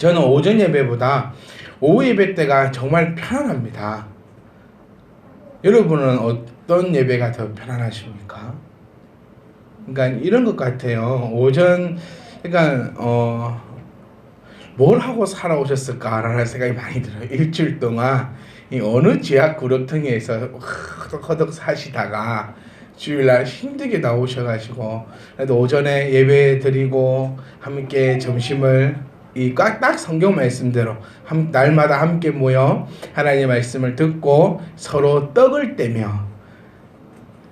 저는 오전 예배보다 오후 예배 때가 정말 편안합니다. 여러분은 어떤 예배가 더 편안하십니까? 그러니까 이런 것 같아요. 오전, 그러니까 뭘 하고 살아오셨을까라는 생각이 많이 들어요. 일주일 동안 이 어느 지하 구렁텅이에서 허덕허덕 사시다가 주일날 힘들게 나오셔가지고, 그래도 오전에 예배 드리고 함께 점심을 딱 성경 말씀대로 날마다 함께 모여 하나님의 말씀을 듣고 서로 떡을 떼며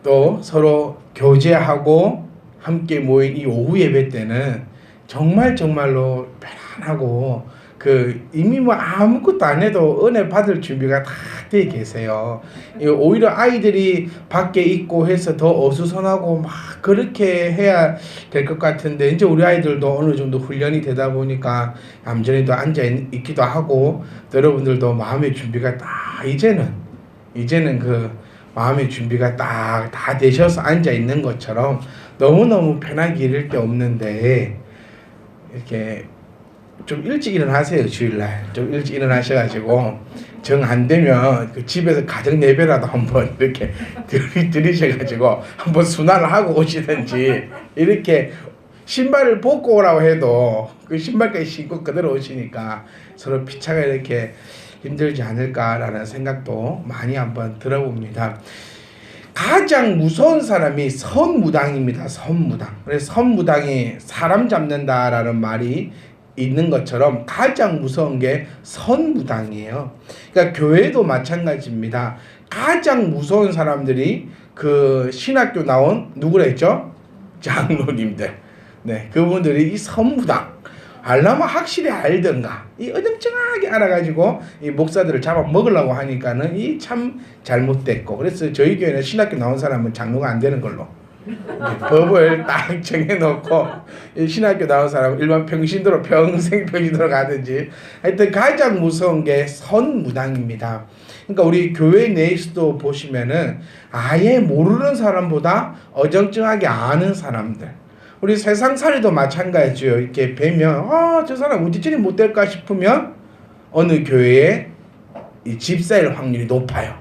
또 서로 교제하고 함께 모인 이 오후 예배 때는 정말로 편안하고 이미 뭐 아무것도 안 해도 은혜 받을 준비가 다 돼 계세요. 오히려 아이들이 밖에 있고 해서 더 어수선하고 막 그렇게 해야 될 것 같은데, 이제 우리 아이들도 어느 정도 훈련이 되다 보니까 얌전히도 앉아 있기도 하고, 여러분들도 마음의 준비가 딱 이제는 마음의 준비가 딱 다 되셔서 앉아 있는 것처럼 너무너무 편하게 이럴 게 없는데, 이렇게 좀 일찍 일어나세요. 주일날 좀 일찍 일어나셔가지고 정 안 되면 집에서 가정 예배라도 한번 이렇게 들이셔가지고 한번 순환을 하고 오시든지, 이렇게 신발을 벗고 오라고 해도 그 신발까지 신고 그대로 오시니까 서로 피차가 이렇게 힘들지 않을까라는 생각도 많이 한번 들어봅니다. 가장 무서운 사람이 선무당입니다. 선무당. 그래서 선무당이 사람 잡는다라는 말이 있는 것처럼 가장 무서운 게 선무당이에요. 그러니까 교회도 마찬가지입니다. 가장 무서운 사람들이 신학교 나온 누구라 했죠? 장로님들. 네, 그분들이 이 선무당 알라면 확실히 알던가 이 어정쩡하게 알아가지고 이 목사들을 잡아 먹으려고 하니까는 이 참 잘못됐고, 그래서 저희 교회는 신학교 나온 사람은 장로가 안 되는 걸로 법을 딱 정해놓고 신학교 나온 사람은 일반 평신도로 평생 평신도로 가든지, 하여튼 가장 무서운 게 선무당입니다. 그러니까 우리 교회 내에서도 보시면은 아예 모르는 사람보다 어정쩡하게 아는 사람들, 우리 세상살이도 마찬가지예요. 이렇게 뵈면 저 사람 어찌저리 못될까 싶으면 어느 교회에 이 집사일 확률이 높아요.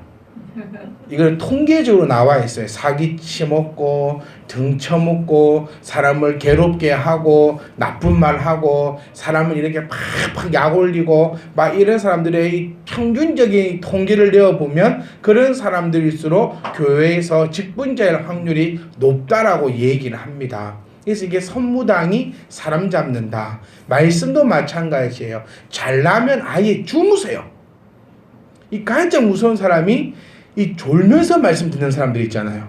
이걸 통계적으로 나와 있어요. 사기 치먹고 등쳐먹고 사람을 괴롭게 하고 나쁜 말 하고 사람을 이렇게 팍팍 약 올리고 막 이런 사람들의 평균적인 통계를 내어보면 그런 사람들일수록 교회에서 직분자일 확률이 높다라고 얘기를 합니다. 그래서 이게 선무당이 사람 잡는다. 말씀도 마찬가지예요. 잘나면 아예 주무세요. 이 가장 무서운 사람이 이 졸면서 말씀 듣는 사람들 있잖아요.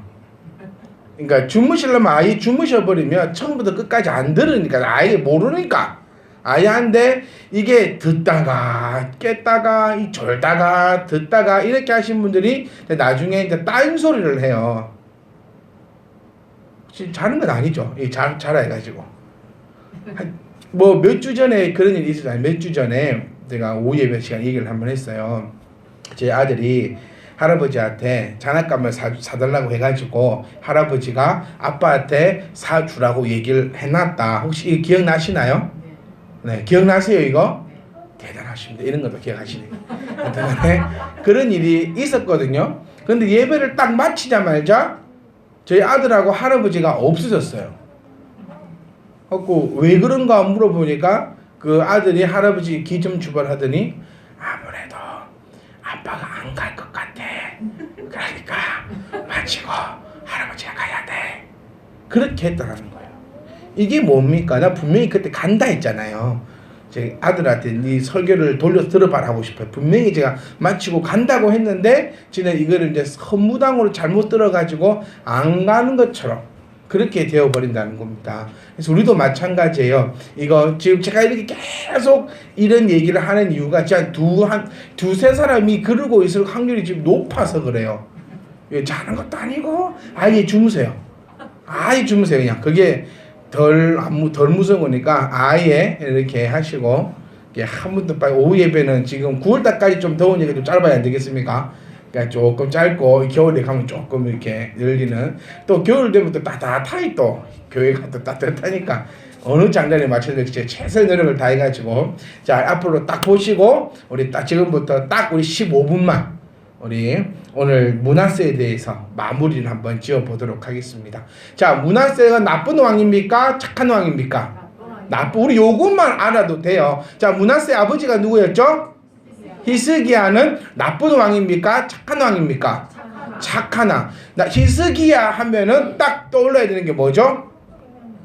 그러니까 주무시려면 아예 주무셔버리면 처음부터 끝까지 안 들으니까, 아예 모르니까 아예 안 돼. 이게 듣다가 깼다가 졸다가 듣다가 이렇게 하신 분들이 나중에 이제 딴소리를 해요. 자는 건 아니죠. 자라 해가지고 뭐 몇 주 전에 그런 일이 있었잖아요. 몇 주 전에 제가 오후 예배 시간 얘기를 한번 했어요. 제 아들이 할아버지한테 장난감을 사달라고 해가지고 할아버지가 아빠한테 사주라고 얘기를 해놨다. 혹시 기억나시나요? 네, 기억나세요 이거? 대단하십니다. 이런 것도 기억하시네요. 그런 일이 있었거든요. 근데 예배를 딱 마치자마자 저희 아들하고 할아버지가 없어졌어요. 그래서 왜 그런가 물어보니까 그 아들이 할아버지 기 좀 주발하더니 아무래도 아빠가 안 갈 것 같아. 그러니까 마치고 할아버지가 가야 돼. 그렇게 했다는 거예요. 이게 뭡니까? 나 분명히 그때 간다 했잖아요. 제 아들한테 네 설교를 돌려서 들어봐라 하고 싶어요. 분명히 제가 마치고 간다고 했는데 지는 이거를 이제 선무당으로 잘못 들어가지고 안 가는 것처럼 그렇게 되어버린다는 겁니다. 그래서 우리도 마찬가지예요. 이거 지금 제가 이렇게 계속 이런 얘기를 하는 이유가 진짜 두세 사람이 그러고 있을 확률이 지금 높아서 그래요. 자는 것도 아니고 아예 주무세요. 아예 주무세요. 그냥 그게 덜 무서운 거니까 아예 이렇게 하시고, 한 번도 빨리 오후 예배는 지금 9월달까지 좀 더우니까 좀 짧아야 안 되겠습니까? 그러니까 조금 짧고 겨울에 가면 조금 이렇게 열리는 또 겨울 되면 또 따뜻하게 또 교회가 또 따뜻하니까 어느 장단에 맞춰서 제 최선의 노력을 다해가지고 자 앞으로 딱 보시고 우리 딱 지금부터 딱 우리 15분만 우리 오늘 므낫세에 대해서 마무리를 한번 지어보도록 하겠습니다. 자 므낫세가 나쁜 왕입니까? 착한 왕입니까? 나쁜 우리 요것만 알아도 돼요. 자 므낫세 아버지가 누구였죠? 히스기야는 나쁜 왕입니까? 착한 왕입니까? 착한 왕. 히스기야 하면은 딱 떠올라야 되는 게 뭐죠?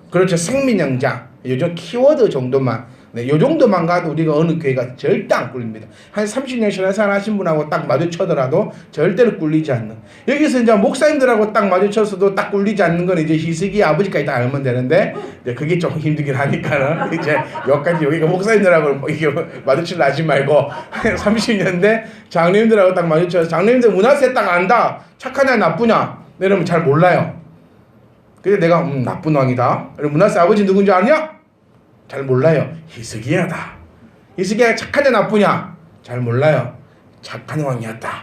그렇죠. 생민영장. 요즘 키워드 정도만. 네, 요 정도만 가도 우리가 어느 교회가 절대 안 꿀립니다. 한 30년 신앙생활 하신 분하고 딱 마주쳐더라도 절대로 꿀리지 않는. 여기서 이제 목사님들하고 딱 마주쳐서도 딱 꿀리지 않는 건 이제 히스기야 아버지까지 다 알면 되는데, 이제 그게 좀 힘들긴 하니까는 이제 여기까지 여기가 목사님들하고 이게 마주치려 하지 말고 30년대 장로님들하고 딱 마주쳐서 장로님들 므낫세 딱 안다. 착하냐 나쁘냐? 이러면 잘 몰라요. 그래서 내가 나쁜 왕이다. 므낫세 아버지 누군지 아냐? 잘 몰라요. 히스기야다. 히스기야가 착하냐 나쁘냐? 잘 몰라요. 착한 왕이었다.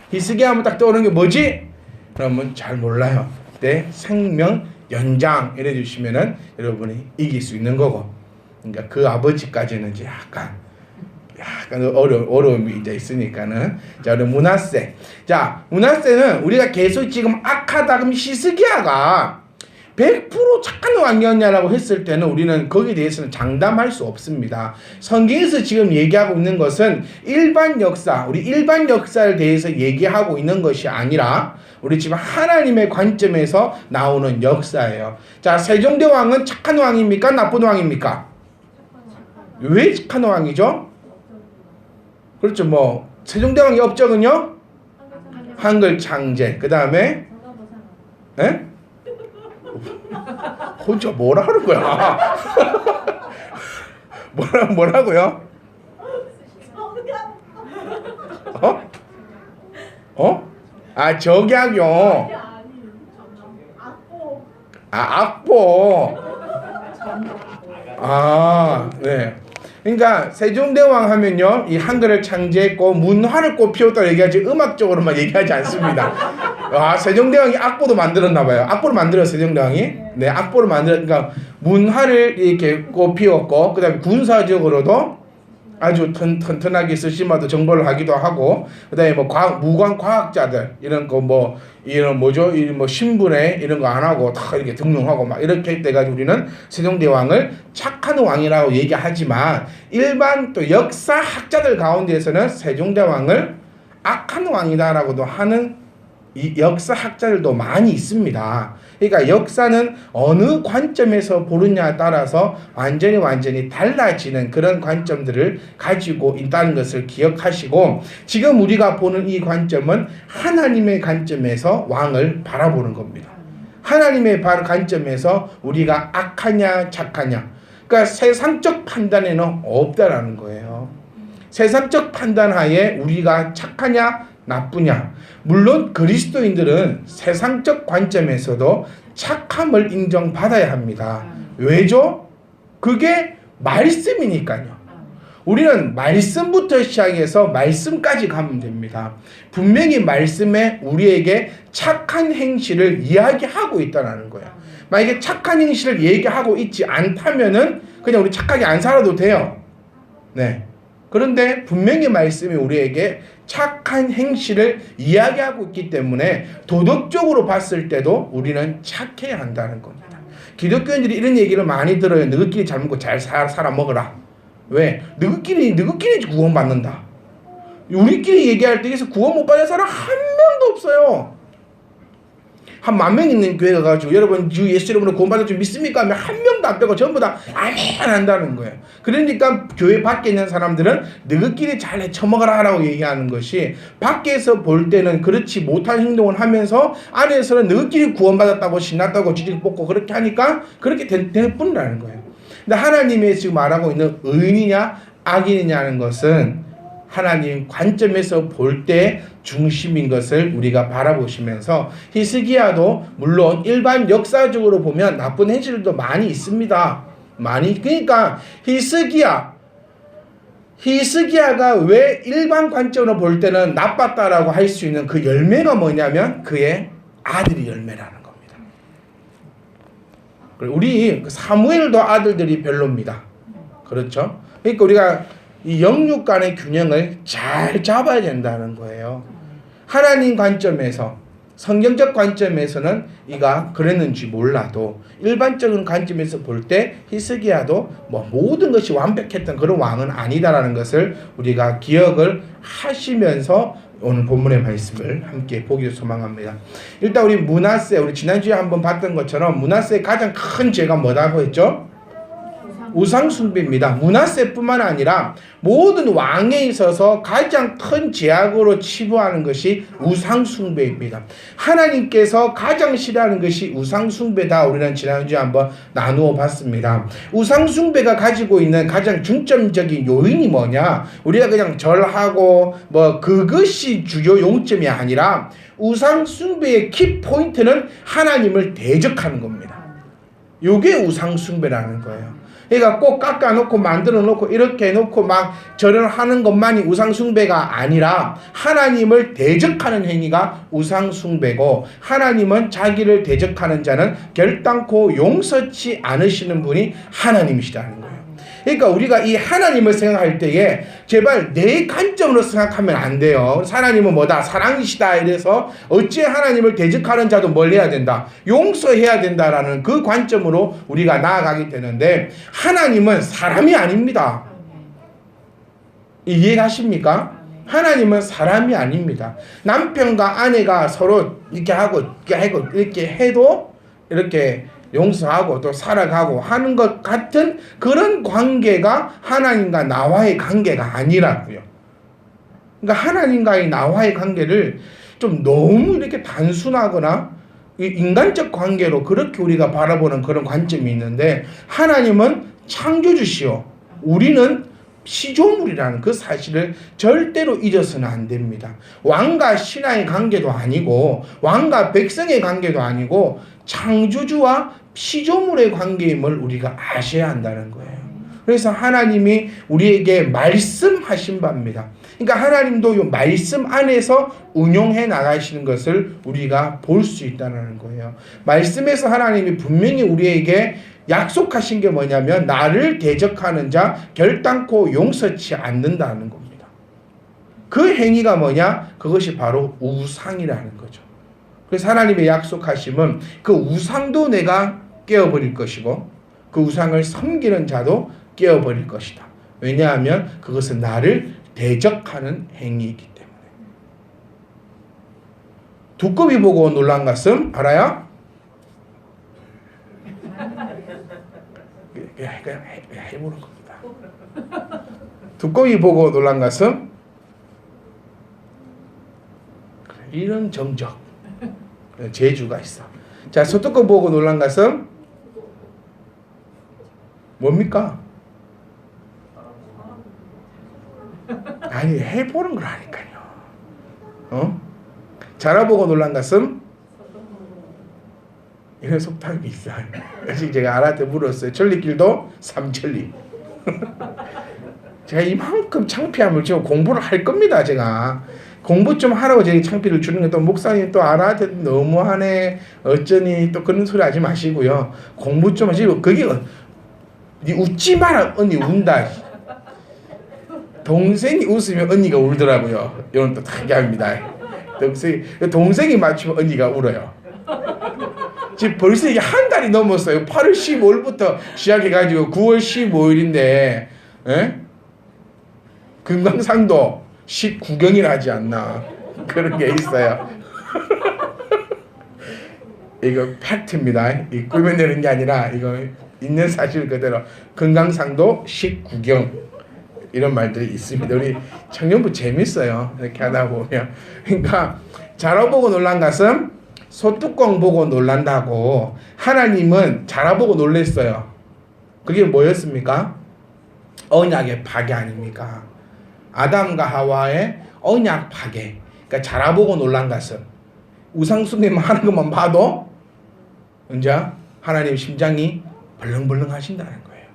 히스기야 하면 딱 떠오르는 게 뭐지? 그러면 잘 몰라요. 그때 생명 연장 이래 주시면은 여러분이 이길 수 있는 거고. 그러니까 그 아버지까지는 이제 약간 어려움이 이제 있으니까는. 자, 우리 므낫세. 자, 므낫세는 우리가 계속 지금 악하다 그럼 히스기야가 100% 착한 왕이었냐라고 했을 때는 우리는 거기에 대해서는 장담할 수 없습니다. 성경에서 지금 얘기하고 있는 것은 일반 역사, 우리 일반 역사에 대해서 얘기하고 있는 것이 아니라 우리 지금 하나님의 관점에서 나오는 역사예요. 자, 세종대 왕은 착한 왕입니까? 나쁜 왕입니까? 왜 착한 왕이죠? 그렇죠. 뭐 세종대 왕의 업적은요? 한글 창제. 그 다음에 예? 혼자 뭐라 하는 거야? 뭐라고요? 아 적약용. 악보. 네. 그러니까 세종대왕 하면요, 이 한글을 창제했고 문화를 꽃피웠다 얘기하지 음악적으로만 얘기하지 않습니다. 세종대왕이 악보도 만들었나 봐요. 악보를 만들었어요, 세종대왕이. 네, 악보를 그러니까 문화를 이렇게 꽃피웠고, 그다음에 군사적으로도 아주 튼튼하게 쓰시마도 정보를 하기도 하고, 그다음에 뭐 무관 과학자들 이런 거 이런 신분에 이런 거 안 하고 다 이렇게 등용하고 막 이렇게 돼가지고 우리는 세종대왕을 착한 왕이라고 얘기하지만 일반 또 역사학자들 가운데에서는 세종대왕을 악한 왕이다라고도 하는 이 역사학자들도 많이 있습니다. 그러니까 역사는 어느 관점에서 보느냐에 따라서 완전히 달라지는 그런 관점들을 가지고 있다는 것을 기억하시고, 지금 우리가 보는 이 관점은 하나님의 관점에서 왕을 바라보는 겁니다. 하나님의 관점에서 우리가 악하냐 착하냐, 그러니까 세상적 판단에는 없다라는 거예요. 세상적 판단하에 우리가 착하냐 나쁘냐. 물론 그리스도인들은 세상적 관점에서도 착함을 인정받아야 합니다. 왜죠? 그게 말씀이니까요. 우리는 말씀부터 시작해서 말씀까지 가면 됩니다. 분명히 말씀에 우리에게 착한 행실을 이야기하고 있다는 거예요. 만약에 착한 행실을 얘기하고 있지 않다면은 그냥 우리 착하게 안 살아도 돼요. 네. 그런데 분명히 말씀이 우리에게 착한 행실을 이야기하고 있기 때문에 도덕적으로 봤을 때도 우리는 착해야 한다는 겁니다. 기독교인들이 이런 얘기를 많이 들어요. 너희끼리 잘 먹고 잘 살아 먹어라. 왜? 너희끼리 구원받는다. 우리끼리 얘기할 때 여기서 구원 못 받는 사람 한 명도 없어요. 한 10,000명 있는 교회가 가지고 여러분 주 예수 이름으로 구원받을 줄 믿습니까? 하면 한 명도 안 빼고 전부 다 아멘 한다는 거예요. 그러니까 교회 밖에 있는 사람들은 너희끼리 잘 처먹어라 라고 얘기하는 것이, 밖에서 볼 때는 그렇지 못한 행동을 하면서 안에서는 너희끼리 구원받았다고 신났다고 지질 뽑고 그렇게 하니까 그렇게 될 뿐이라는 거예요. 근데 하나님이 지금 말하고 있는 의인이냐 악인이냐는 것은 하나님 관점에서 볼 때 중심인 것을 우리가 바라보시면서, 히스기야도 물론 일반 역사적으로 보면 나쁜 행실도 많이 있습니다. 그러니까 히스기야 히스기야가 왜 일반 관점으로 볼 때는 나빴다라고 할 수 있는 그 열매가 뭐냐면 그의 아들이 열매라는 겁니다. 우리 사무엘도 아들들이 별로입니다. 그렇죠? 그러니까 우리가 이 영육 간의 균형을 잘 잡아야 된다는 거예요. 하나님 관점에서, 성경적 관점에서는 이가 그랬는지 몰라도 일반적인 관점에서 볼 때 히스기야도 뭐 모든 것이 완벽했던 그런 왕은 아니다라는 것을 우리가 기억을 하시면서 오늘 본문의 말씀을 함께 보기를 소망합니다. 일단 우리 므낫세, 우리 지난주에 한번 봤던 것처럼 므낫세의 가장 큰 죄가 뭐라고 했죠? 우상숭배입니다. 므낫세뿐만 아니라 모든 왕에 있어서 가장 큰 죄악으로 치부하는 것이 우상숭배입니다. 하나님께서 가장 싫어하는 것이 우상숭배다. 우리는 지난주에 한번 나누어 봤습니다. 우상숭배가 가지고 있는 가장 중점적인 요인이 뭐냐? 우리가 그냥 절하고 뭐 그것이 주요 용점이 아니라 우상숭배의 키포인트는 하나님을 대적하는 겁니다. 이게 우상숭배라는 거예요. 그러니까 꼭 깎아놓고 만들어놓고 이렇게 해놓고 막 절을 하는 것만이 우상숭배가 아니라 하나님을 대적하는 행위가 우상숭배고, 하나님은 자기를 대적하는 자는 결단코 용서치 않으시는 분이 하나님이시라는 거예요. 그러니까 우리가 이 하나님을 생각할 때에 제발 내 관점으로 생각하면 안 돼요. 하나님은 뭐다? 사랑이시다. 이래서 어찌 하나님을 대적하는 자도 뭘 해야 된다? 용서해야 된다라는 그 관점으로 우리가 나아가게 되는데, 하나님은 사람이 아닙니다. 이해가십니까? 하나님은 사람이 아닙니다. 남편과 아내가 서로 이렇게 하고 이렇게 해도 이렇게 용서하고 또 살아가고 하는 것 같은 그런 관계가 하나님과 나와의 관계가 아니라고요. 그러니까 하나님과의 나와의 관계를 좀 너무 이렇게 단순하거나 인간적 관계로 그렇게 우리가 바라보는 그런 관점이 있는데, 하나님은 창조주시오, 우리는 피조물이라는 그 사실을 절대로 잊어서는 안 됩니다. 왕과 신하의 관계도 아니고 왕과 백성의 관계도 아니고 창조주와 피조물의 관계임을 우리가 아셔야 한다는 거예요. 그래서 하나님이 우리에게 말씀하신 바입니다. 그러니까 하나님도 이 말씀 안에서 운용해 나가시는 것을 우리가 볼 수 있다는 거예요. 말씀에서 하나님이 분명히 우리에게 약속하신 게 뭐냐면 나를 대적하는 자 결단코 용서치 않는다는 겁니다. 그 행위가 뭐냐? 그것이 바로 우상이라는 거죠. 그래서 하나님의 약속하심은 그 우상도 내가 깨어버릴 것이고 그 우상을 섬기는 자도 깨어버릴 것이다. 왜냐하면 그것은 나를 대적하는 행위이기 때문에. 두꺼비 보고 놀란 것은 알아요? 그냥 해보는 겁니다. 두꺼비 보고 놀란 것은 이런 정적, 재주가 있어. 자, 소뚜껑 보고 놀란 것은 뭡니까? 아니, 해보는 거라니까요. 자라보고 놀란 것은 이런 속담이 있어요. 그래서 제가 아라한테 물었어요. 천리길도 삼천리. 제가 이만큼 창피함을 지금 공부를 할 겁니다. 제가 공부 좀 하라고 제가 창피를 주는 게, 또 목사님 또 아라한테 너무하네 어쩌니 또 그런 소리 하지 마시고요. 공부 좀 하시고. 그게 니 웃지 마라. 언니 운다. 동생이 웃으면 언니가 울더라고요. 이건 또 특이합니다. 동생이 맞추면 언니가 울어요. 지금 벌써 이게 한 달이 넘었어요. 8월 15일부터 시작해가지고 9월 15일인데 금강산도 19경이나 하지 않나, 그런 게 있어요. 이거 팩트입니다. 이 꾸며내는 게 아니라 이거 있는 사실 그대로 금강산도 19경 이런 말들이 있습니다. 우리 청년부 재밌어요. 이렇게 하다 보면. 그러니까 자라보고 놀란 것은 소뚜껑 보고 놀란다고. 하나님은 자라보고 놀랬어요. 그게 뭐였습니까? 언약의 파괴 아닙니까? 아담과 하와의 언약 파괴. 그러니까 자라보고 놀란 것은 우상숭배만 하는 것만 봐도 이제 하나님 심장이 벌렁벌렁 하신다는 거예요.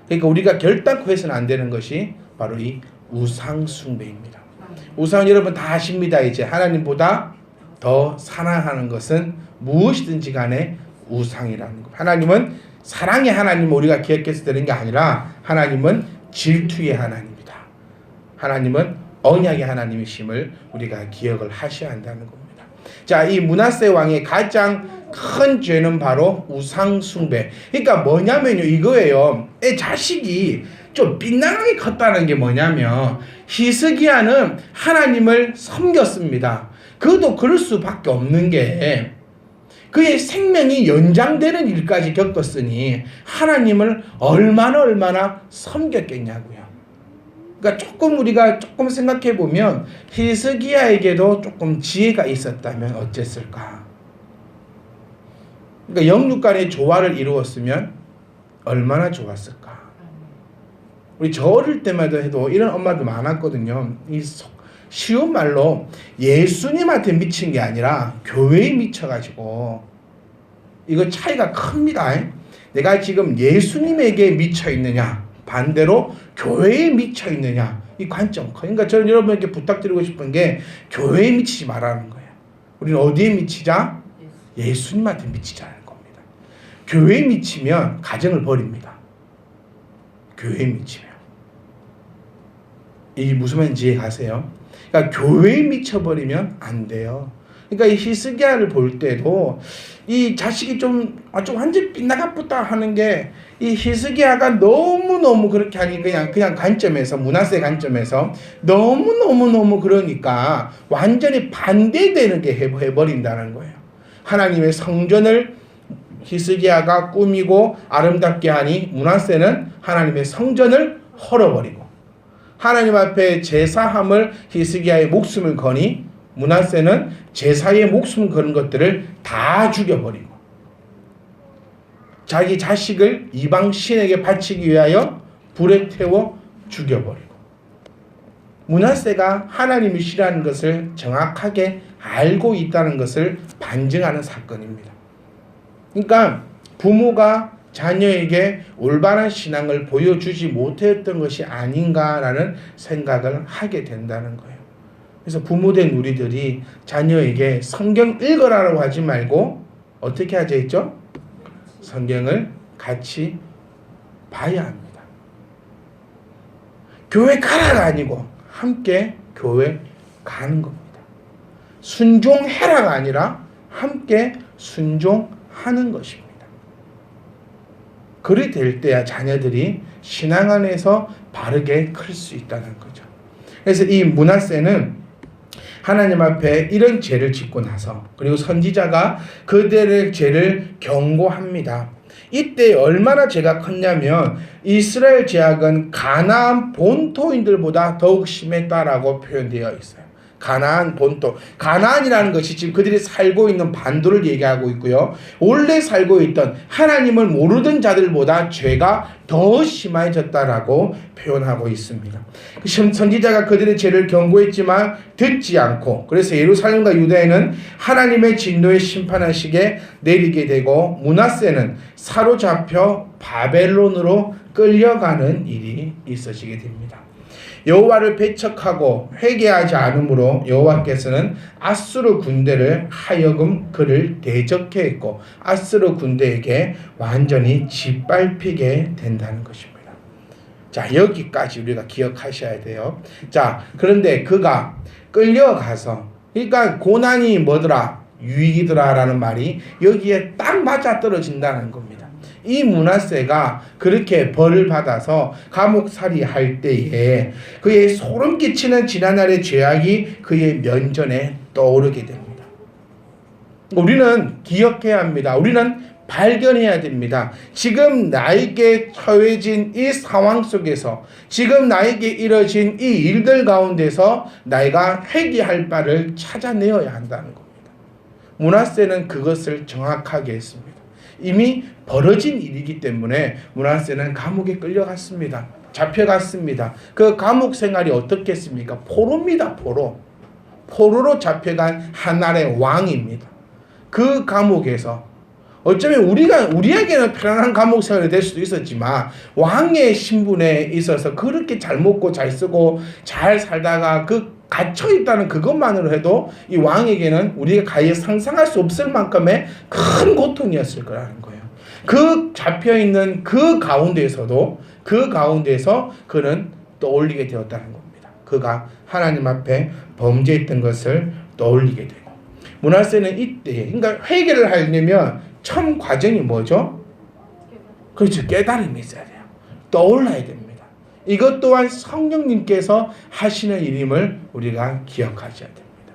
그러니까 우리가 결단코 해서는 안 되는 것이 바로 이 우상 숭배입니다. 우상은 여러분 다 아십니다. 이제 하나님보다 더 사랑하는 것은 무엇이든지 간에 우상이라는 것. 하나님은 사랑의 하나님 우리가 기억해서 되는 게 아니라 하나님은 질투의 하나님이다. 하나님은 언약의 하나님이심을 우리가 기억을 하셔야 한다는 겁니다. 자, 이 므낫세 왕의 가장 큰 죄는 바로 우상 숭배. 그러니까 뭐냐면요, 이거예요. 애 자식이 좀 빗나가게 컸다는 게 뭐냐면 히스기야는 하나님을 섬겼습니다. 그도 그럴 수밖에 없는 게 그의 생명이 연장되는 일까지 겪었으니 하나님을 얼마나 섬겼겠냐고요. 그러니까 우리가 조금 생각해 보면 히스기야에게도 조금 지혜가 있었다면 어땠을까? 그러니까 영육 간의 조화를 이루었으면 얼마나 좋았을까? 우리 저 어릴 때마다 해도 이런 엄마도 많았거든요. 쉬운 말로 예수님한테 미친 게 아니라 교회에 미쳐가지고 이거 차이가 큽니다. 내가 지금 예수님에게 미쳐 있느냐 반대로 교회에 미쳐 있느냐 이 관점 커. 그러니까 저는 여러분에게 부탁드리고 싶은 게 교회에 미치지 말라는 거예요. 우리는 어디에 미치자? 예수님한테 미치자는 겁니다. 교회에 미치면 가정을 버립니다. 교회에 미치면 이게 무슨 말인지 이해가세요? 그러니까 교회에 미쳐버리면 안 돼요. 그러니까 이 히스기야를 볼 때도 이 자식이 좀 완전 빗나가쁘다 하는 게 이 히스기야가 너무너무 그렇게 하니 그냥 관점에서 므낫세 관점에서 너무너무 그러니까 완전히 반대되는 게 해버린다는 거예요. 하나님의 성전을 히스기야가 꾸미고 아름답게 하니 므낫세는 하나님의 성전을 헐어버리고 하나님 앞에 제사함을 히스기야의 목숨을 거니 므낫세는 제사의 목숨을 거는 것들을 다 죽여버리고 자기 자식을 이방 신에게 바치기 위하여 불에 태워 죽여버리고 므낫세가 하나님이 싫어하는 것을 정확하게 알고 있다는 것을 반증하는 사건입니다. 그러니까 부모가 자녀에게 올바른 신앙을 보여주지 못했던 것이 아닌가라는 생각을 하게 된다는 거예요. 그래서 부모된 우리들이 자녀에게 성경 읽어라라고 하지 말고 어떻게 하자 했죠? 성경을 같이 봐야 합니다. 교회 가라가 아니고 함께 교회 가는 겁니다. 순종해라가 아니라 함께 순종하는 것입니다. 그리 될 때야 자녀들이 신앙 안에서 바르게 클 수 있다는 거죠. 그래서 이 므낫세는 하나님 앞에 이런 죄를 짓고 나서 그리고 선지자가 그들의 죄를 경고합니다. 이때 얼마나 죄가 컸냐면 이스라엘 죄악은 가나안 본토인들보다 더욱 심했다라고 표현되어 있어요. 가나안 본토. 가나안이라는 것이 지금 그들이 살고 있는 반도를 얘기하고 있고요. 원래 살고 있던 하나님을 모르던 자들보다 죄가 더 심해졌다라고 표현하고 있습니다. 선지자가 그들의 죄를 경고했지만 듣지 않고 그래서 예루살렘과 유다에는 하나님의 진노의 심판하시게 내리게 되고 므낫세는 사로잡혀 바벨론으로 끌려가는 일이 있어지게 됩니다. 여호와를 배척하고 회개하지 않으므로 여호와께서는 아수르 군대를 하여금 그를 대적해 했고 아수르 군대에게 완전히 짓밟히게 된다는 것입니다. 자, 여기까지 우리가 기억하셔야 돼요. 자, 그런데 그가 끌려가서 그러니까 고난이 뭐더라? 유익이더라라는 말이 여기에 딱 맞아 떨어진다는 겁니다. 이 므낫세가 그렇게 벌을 받아서 감옥살이 할 때에 그의 소름 끼치는 지난날의 죄악이 그의 면전에 떠오르게 됩니다. 우리는 기억해야 합니다. 우리는 발견해야 됩니다. 지금 나에게 처해진 이 상황 속에서 지금 나에게 이뤄진 이 일들 가운데서 내가 회개할 바를 찾아내어야 한다는 겁니다. 므낫세는 그것을 정확하게 했습니다. 이미 벌어진 일이기 때문에 므낫세는 감옥에 끌려갔습니다. 잡혀갔습니다. 그 감옥 생활이 어떻겠습니까? 포로입니다. 포로로 잡혀간 하나의 왕입니다. 그 감옥에서 어쩌면 우리에게는 편안한 감옥 생활이 될 수도 있었지만 왕의 신분에 있어서 그렇게 잘 먹고 잘 쓰고 잘 살다가 그 갇혀 있다는 그것만으로 해도 이 왕에게는 우리가 가히 상상할 수 없을 만큼의 큰 고통이었을 거라는 거예요. 그 잡혀 있는 그 가운데에서도 그 가운데서 그는 떠올리게 되었다는 겁니다. 그가 하나님 앞에 범죄했던 것을 떠올리게 되고, 므낫세는 이때 그러니까 회개를 하려면 첫 과정이 뭐죠? 그렇죠. 깨달음이 있어야 돼요. 떠올라야 됩니다. 이것 또한 성령님께서 하시는 일임을 우리가 기억하셔야 됩니다.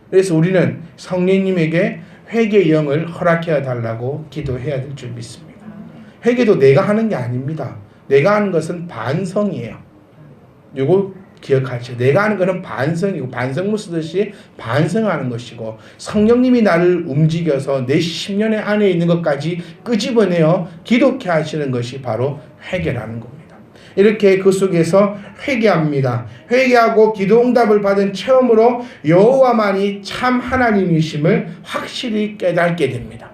그래서 우리는 성령님에게 회개의 영을 허락해 달라고 기도해야 될 줄 믿습니다. 회개도 내가 하는 게 아닙니다. 내가 하는 것은 반성이에요. 이거 기억하시죠. 내가 하는 것은 반성이고, 반성문 쓰듯이 반성하는 것이고, 성령님이 나를 움직여서 내 심년의 안에 있는 것까지 끄집어내어 기독케 하시는 것이 바로 회개라는 겁니다. 이렇게 그 속에서 회개합니다. 회개하고 기도 응답을 받은 체험으로 여호와만이 참 하나님이심을 확실히 깨닫게 됩니다.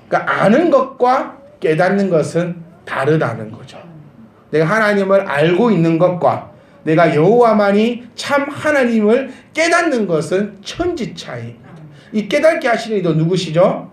그러니까 아는 것과 깨닫는 것은 다르다는 거죠. 내가 하나님을 알고 있는 것과 내가 여호와만이 참 하나님을 깨닫는 것은 천지 차이입니다. 이 깨닫게 하시는 이도 누구시죠?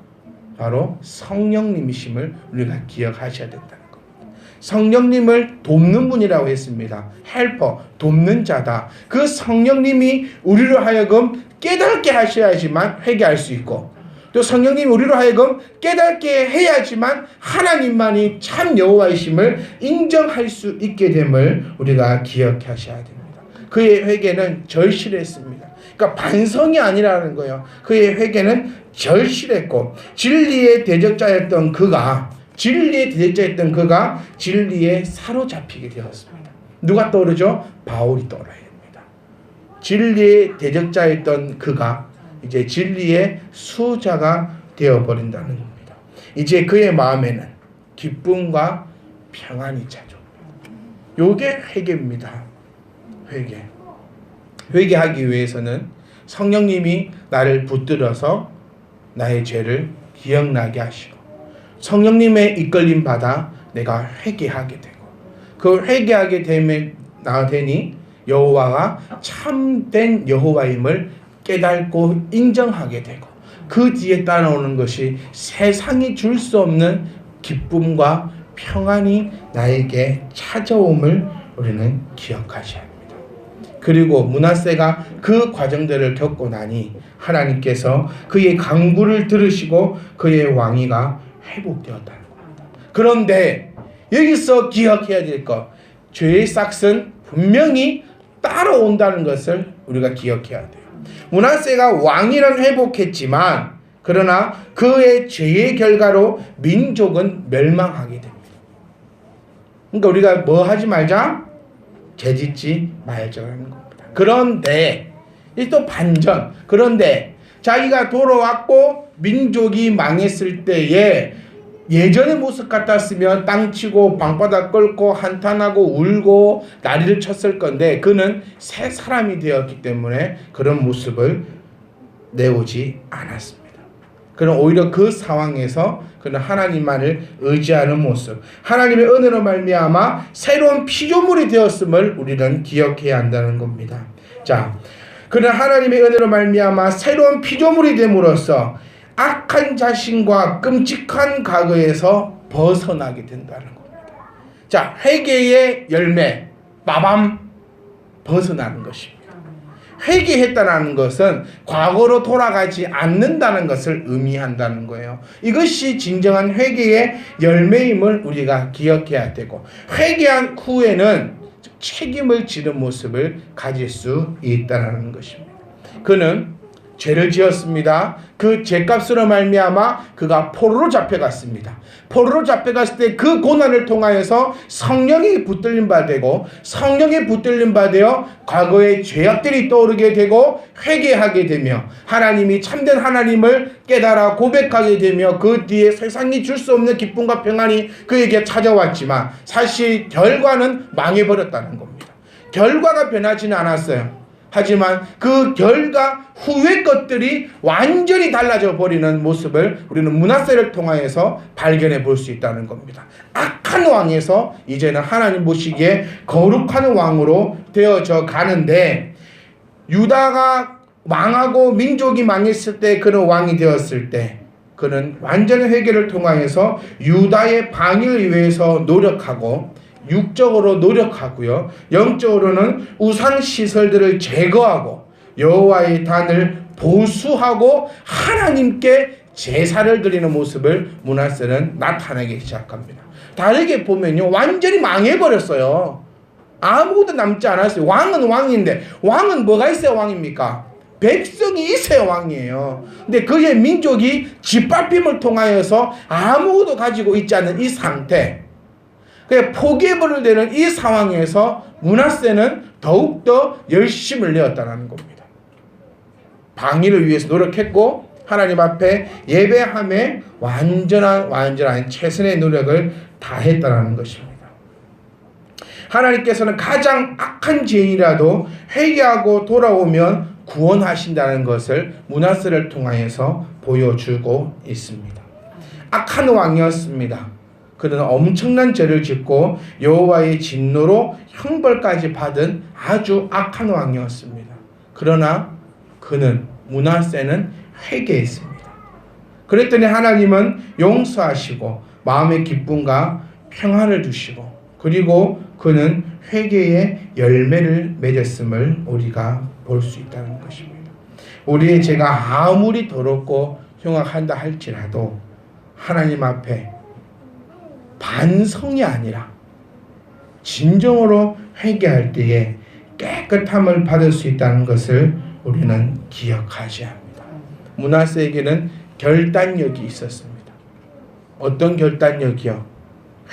바로 성령님이심을 우리가 기억하셔야 된다는 겁니다. 성령님을 돕는 분이라고 했습니다. 헬퍼, 돕는 자다. 그 성령님이 우리로 하여금 깨닫게 하셔야지만 회개할 수 있고, 또 성령님이 우리로 하여금 깨닫게 해야지만 하나님만이 참 여호와이심을 인정할 수 있게 됨을 우리가 기억하셔야 됩니다. 그의 회개는 절실했습니다. 그러니까 반성이 아니라는 거예요. 그의 회개는 절실했고, 진리의 대적자였던 그가 진리에 사로잡히게 되었습니다. 누가 떠오르죠? 바울이 떠올라야 됩니다. 진리의 대적자였던 그가 이제 진리의 수호자가 되어버린다는 겁니다. 이제 그의 마음에는 기쁨과 평안이 찾아옵니다. 요게 회개입니다. 회개하기 위해서는 성령님이 나를 붙들어서 나의 죄를 기억나게 하시고, 성령님의 이끌림 받아 내가 회개하게 되고, 그 회개하게 되니 여호와가 참된 여호와임을 깨닫고 인정하게 되고, 그 뒤에 따라오는 것이 세상이 줄 수 없는 기쁨과 평안이 나에게 찾아옴을 우리는 기억하셔야 합니다. 그리고 므낫세가 그 과정들을 겪고 나니 하나님께서 그의 간구를 들으시고 그의 왕위가 회복되었다는 겁니다. 그런데 여기서 기억해야 될 것, 죄의 싹은 분명히 따라온다는 것을 우리가 기억해야 돼요. 므낫세가 왕위는 회복했지만 그러나 그의 죄의 결과로 민족은 멸망하게 됩니다. 그러니까 우리가 뭐 하지 말자? 죄짓지 말자라는 겁니다. 그런데 이 또 반전. 그런데 자기가 돌아왔고 민족이 망했을 때에 예전의 모습 같았으면 땅치고 방바닥 끓고 한탄하고 울고 난리를 쳤을 건데, 그는 새 사람이 되었기 때문에 그런 모습을 내오지 않았습니다. 그는 오히려 그 상황에서 그는 하나님만을 의지하는 모습, 하나님의 은혜로 말미암아 새로운 피조물이 되었음을 우리는 기억해야 한다는 겁니다. 자, 그는 하나님의 은혜로 말미암아 새로운 피조물이 됨으로써 악한 자신과 끔찍한 과거에서 벗어나게 된다는 겁니다. 자, 회개의 열매, 빠밤, 벗어나는 것입니다. 회개했다는 것은 과거로 돌아가지 않는다는 것을 의미한다는 거예요. 이것이 진정한 회개의 열매임을 우리가 기억해야 되고, 회개한 후에는 책임을 지는 모습을 가질 수 있다는 것입니다. 그는 죄를 지었습니다. 그 죄값으로 말미암아 그가 포로로 잡혀갔습니다. 포로로 잡혀갔을 때 그 고난을 통하여서 성령이 붙들림 받고, 성령이 붙들림 받아 과거의 죄악들이 떠오르게 되고 회개하게 되며 하나님이 참된 하나님을 깨달아 고백하게 되며, 그 뒤에 세상이 줄 수 없는 기쁨과 평안이 그에게 찾아왔지만 사실 결과는 망해버렸다는 겁니다. 결과가 변하지는 않았어요. 하지만 그 결과 후의 것들이 완전히 달라져 버리는 모습을 우리는 므낫세를 통하여서 발견해 볼 수 있다는 겁니다. 악한 왕에서 이제는 하나님 보시기에 거룩한 왕으로 되어져 가는데, 유다가 망하고 민족이 망했을 때, 그는 왕이 되었을 때 그는 완전한 회개를 통하여서 유다의 방위를 위해서 노력하고, 육적으로 노력하고요, 영적으로는 우상 시설들을 제거하고 여호와의 단을 보수하고 하나님께 제사를 드리는 모습을 므낫세는 나타내기 시작합니다. 다르게 보면요, 완전히 망해버렸어요. 아무것도 남지 않았어요. 왕은 왕인데, 왕은 뭐가 있어야 왕입니까? 백성이 있어야 왕이에요. 근데 그의 민족이 짓밟힘을 통하여서 아무것도 가지고 있지 않는 이 상태, 포기해버리는 이 상황에서 므낫세는 더욱더 열심을 내었다는 겁니다. 방위를 위해서 노력했고, 하나님 앞에 예배함에 완전한 최선의 노력을 다했다는 것입니다. 하나님께서는 가장 악한 죄인이라도 회개하고 돌아오면 구원하신다는 것을 므낫세를 통하여서 보여주고 있습니다. 악한 왕이었습니다. 그는 엄청난 죄를 짓고 여호와의 진노로 형벌까지 받은 아주 악한 왕이었습니다. 그러나 므낫세는 회개했습니다. 그랬더니 하나님은 용서하시고 마음의 기쁨과 평안을 주시고, 그리고 그는 회개의 열매를 맺었음을 우리가 볼 수 있다는 것입니다. 우리의 죄가 아무리 더럽고 흉악한다 할지라도 하나님 앞에 반성이 아니라 진정으로 회개할 때에 깨끗함을 받을 수 있다는 것을 우리는 기억하셔야 합니다. 므낫세에게는 결단력이 있었습니다. 어떤 결단력이요?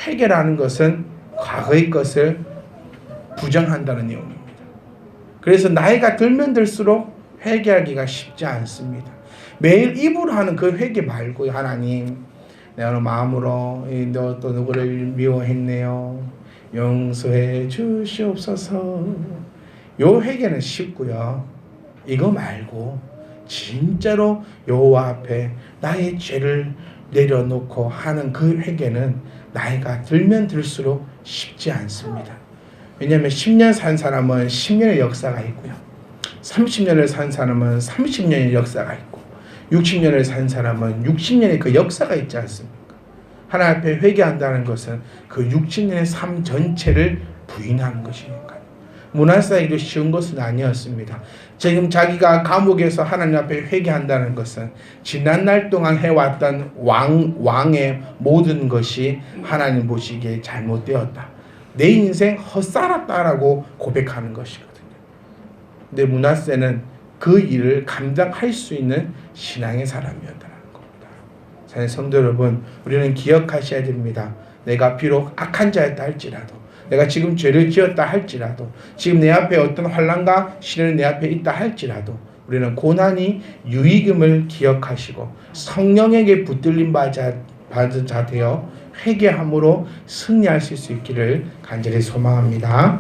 회개라는 것은 과거의 것을 부정한다는 내용입니다. 그래서 나이가 들면 들수록 회개하기가 쉽지 않습니다. 매일 입으로 하는 그 회개 말고요, 하나님, 내가 마음으로 또 누구를 미워했네요, 용서해 주시옵소서. 요 회개는 쉽고요. 이거 말고 진짜로 여호와 앞에 나의 죄를 내려놓고 하는 그 회개는 나이가 들면 들수록 쉽지 않습니다. 왜냐하면 10년 산 사람은 10년의 역사가 있고요, 30년을 산 사람은 30년의 역사가 있고, 60년을 산 사람은 60년의 그 역사가 있지 않습니까? 하나님 앞에 회개한다는 것은 그 60년의 삶 전체를 부인하는 것이니까요. 므낫세에게도 쉬운 것은 아니었습니다. 지금 자기가 감옥에서 하나님 앞에 회개한다는 것은 지난날 동안 해왔던 왕의 모든 것이 하나님 보시기에 잘못되었다, 내 인생 헛살았다라고 고백하는 것이거든요. 근데 므낫세는 그 일을 감당할 수 있는 신앙의 사람이었다는 겁니다. 사랑하는 성도 여러분, 우리는 기억하셔야 됩니다. 내가 비록 악한 자였다 할지라도, 내가 지금 죄를 지었다 할지라도, 지금 내 앞에 어떤 환난과 시련이 내 앞에 있다 할지라도, 우리는 고난이 유익임을 기억하시고 성령에게 붙들림 받은 자 되어 회개함으로 승리하실 수 있기를 간절히 소망합니다.